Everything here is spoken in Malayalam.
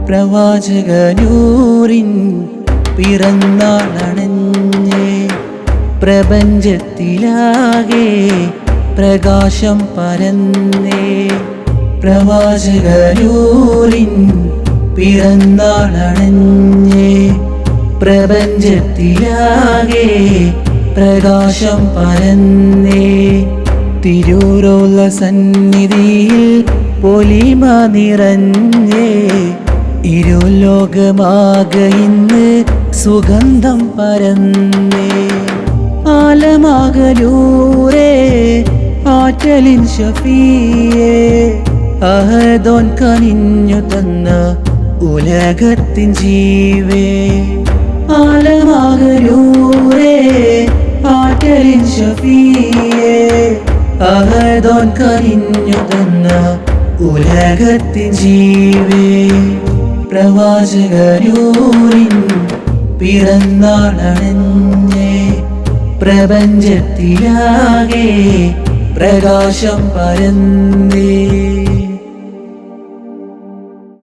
പ്രവാചകനൂറിൻ പിറന്നാളണഞ്ഞേ പ്രപഞ്ചത്തിലാകെ പ്രകാശം പരന്നേ പ്രവാചകനൂറിൻ പിറന്നാളണഞ്ഞേ പ്രപഞ്ചത്തിലാകെ പ്രകാശം പരന്നേ തിരൂരുള്ള സന്നിധിയിൽ പൊലിമ നിറഞ്ഞേ ഇരുലോകമാകെ ഇന്ന് സുഗന്ധം പരന്നേ ആലമകലൂരേ ആറ്റലിൻ ഷഫീയേ അഹദോൻ കനിഞ്ഞു തന്ന ഉലകത്തിൻ ജീവേ ആലമകലൂരേ ആറ്റലിൻ ഷഫീയേ അഹദോൻ കനിഞ്ഞു തന്ന ഉലകത്തിൻ ജീവേ പ്രവാചകനൂറിൻ പിറന്നാളണഞ്ഞേ പ്രപഞ്ചത്തിലാകെ പ്രകാശം പരന്നേ